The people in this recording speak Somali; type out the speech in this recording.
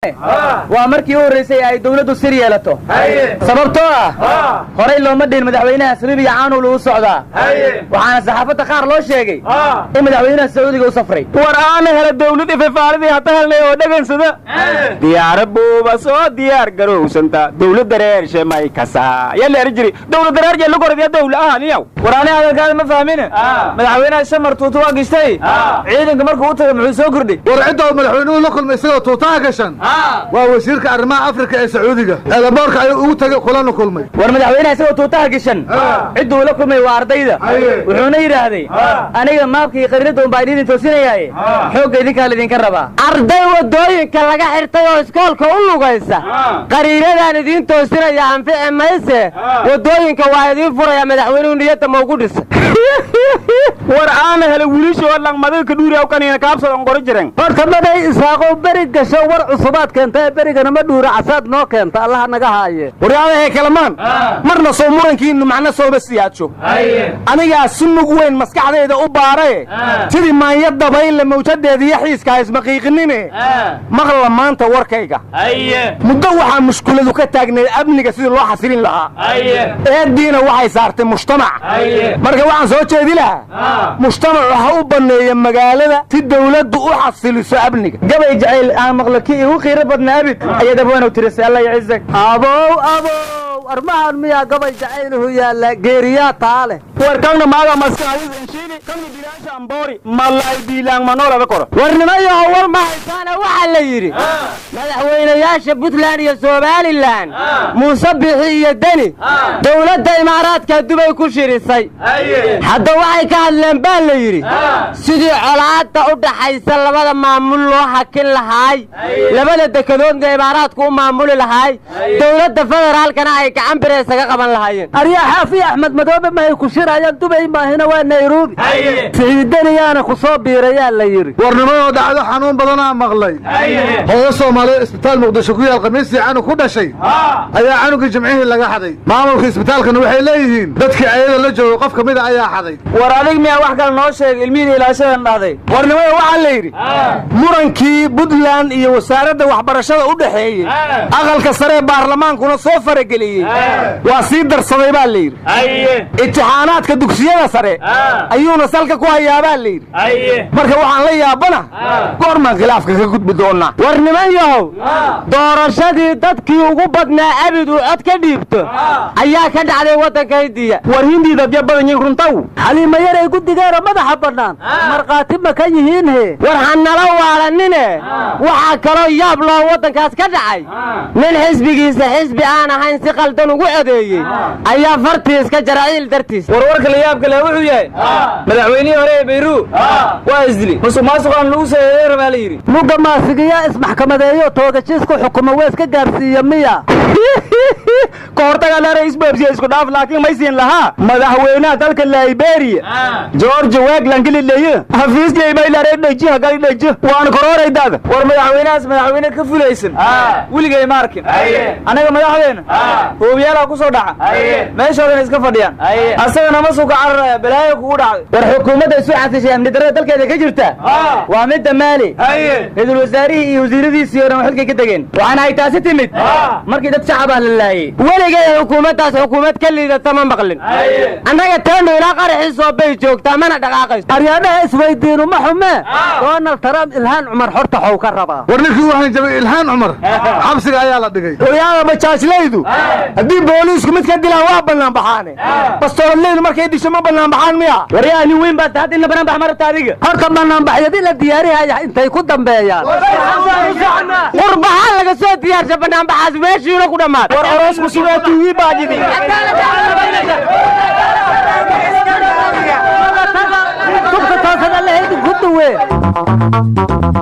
waa markii uu horeysay ay dawladdu sir yeelato sababtoo ah horay looma dhin madaxweynaha Liibiya aanu loo socdaa waxaana saxaafadda qaar loo sheegay in madaxweynaha Sacuudiga uu safray war aan hela dawladda fafaaradii hata helnay oo dhagansada diyaar buuba soo diyaar garowsanta dawladda reer sheemay kasa yalla arjiri dawladda reer jeel ku qoradiya dawladda niyow war aan hadalkaada ma fahmin madaxweynaha shamar tuutu waa gishtay ciidanka markuu u tagay muxuu soo kordhay war cidda madaxweynuhu la kulmay isagoo tuutaa gashan waa wasiirka arrimaha Afrika ee Sacuudiga eelaboorka ayuu ugu tagay kulana kulmay war madaxweynaha isagoo tuutaa gashan ciduu la kulmay waa ardayda wuxuuna yiraahday aniga maabkii qariinada baa idin toosinayay xoog idinka la idinka rabaa arday wadooyinka laga xirtay oo iskoolka u lugaysa qariinadan idin toosinaya anfici mayse wadooyinka waa idin furaya madaxweynuhu niyada ma ugu dhis war aan hela wiilisho langmada ka dhuuriyo kanina kaabsadan qori jireen horta maday isaaqo bari gasho war cusubaad keentay barigana ma dhuura casaad noo keenta Allah naga haaye wariyaha kalamaan marna soo murankiinu macna soo basiyaajo aniga sunug weyn maskaxdeeda u baaray sidii maayad dabayl mawjadeeda iyo xiiska ismaqiiqinime maqla maanta warkayga muddo waxa mushkiladu ka taagnay amniga sidii loo xasilin lahaa eediina waxay saartay mujtamac marka waxaan soo jeedi lahaa mujtamac waxa u baneeyay magaalada si dawladdu u xasiliso amniga gabay jacayl aan maqlakii ugu qiiro badnaa abid ayada baan u tirisay Allah yacizak abow armahan miya gabay jacayluhu yaala geeriya taale warkana maaga maskaxdiisa inshiini kamni bilaasha ambori malay biilaan manoola koro warnimayo war ma haysaana waxa la yiri madaxweynayaasha Puntland iyo Somaliland Muuse Bixi iyo Dani dawladda Imaaraadka Dubai ku shirisay hadda waxay ka hadleen baa la yiri sidii colaadda u dhaxaysa labada maamul loo hakin lahaay labada dekedood ee Imaaraadku u maamuli lahaay dawladda federaalkana ay gacan bireesaga qaban lahaayeen ariya xaafi Ahmed Madoobe ma ay ku shirayaan Dubai ma hina waa Nairobi fiidaniyaana ku soo biiraya la yiri warnimada dhacdo xanuun badan aan maqlay hooyo Soomaali isbitaal Muqdisho ku yaal qamiisii aanu ku dhashay ayaa anuga jimcihii laga xaday maamulka isbitaalkana waxay leeyihiin dadkii ayada la joogo qof kamid ah ayaa xaday war adig miya wax kale noo sheeg ilmihiina ilaashadan dhahday warnimada waxa la yiri murankii Puntland iyo wasaaradda waxbarashada u dhaxeeyay aqalka sare ee baarlamaankuna soo farageliyay waa sii darsaday baa la yiri imtixaanaadka dugsiyada sare ayuuna salka ku hayaabaa la yiri marka waxaan la yaabana goorma khilaafka ka gudbi doona warnimayow doorashadii dadkii ugu badnaa abid uu cod ka dhiibto ayaa ka dhacday wadanka Hindiya war Hindida dad badan yihiin runtaw xaliima yaray gudigeera madaxa banaan marqaati ma ka yihiin war hanala waalanine waxa kale yaab loo wadankaas ka dhacay nin xisbigiisa xisbi aan ahayn si qaldan ugu adeeyay ayaa fartiis ka jaraayil dartiis warwarka la yaab kale wuxuu yahay madaxweynaha hore ee Beirut waa isdili musuqmaasuqan lagu sameeyay rabaal yiri muga maasigiya ismaxkamadeeyo toogajis ku xukumo wees ka gaarsiiyo miya koortaga la ra'iis baabsiya isku dhaaf laakiin ma siin laha madaxweynaha dalka Liberia George Weah galileeyo hafiiskay bay la reedajiha galileejo waan kororaydaada war madaxweyne ka fulaysan wiligay markin anaga madaxdeena hoobiyaala ku soo dhaca meeshoodan iska fadhiyaan asagana ma suuqa cararaya balaayo kugu dhacday war xukuumadda isu xasishay amni darrada dalkeeda ka jirta waa mid Mali idul wasaarihi iyo wasiiradiisii oo xilka ka tageen waxaana ay taasi timid markii dad shacab ah la laayay waligay xukuumaddaas xukuumad ka liidata ma maqlin anaga taano ilaa qaraxii soo bay joogtaa mana dhaqaaqayso aryaadaha isweydiinu ma xume Donald Trump Ilhaan Umar horta xaw ka rabaa warninkii waxaan jabay Ilhaan Umar xabsiga ayaa la dhigay wariyaha ma jaajlaydu hadii booliisku mid ka dilaan waa banaan baxaane bastooleydu markay disho ma banaan baxaan miya wariyaha nin weyn baa taad in banaan bax marta adiga horta banaan baxyadii la diyaariyay intay ku dambeeyaan qurbaha laga soo diyaarshay banaan baxaas meeshii ku dhamaad war orosku sugaatu wi baajidi تبقى تاخذ الله يدك هدوه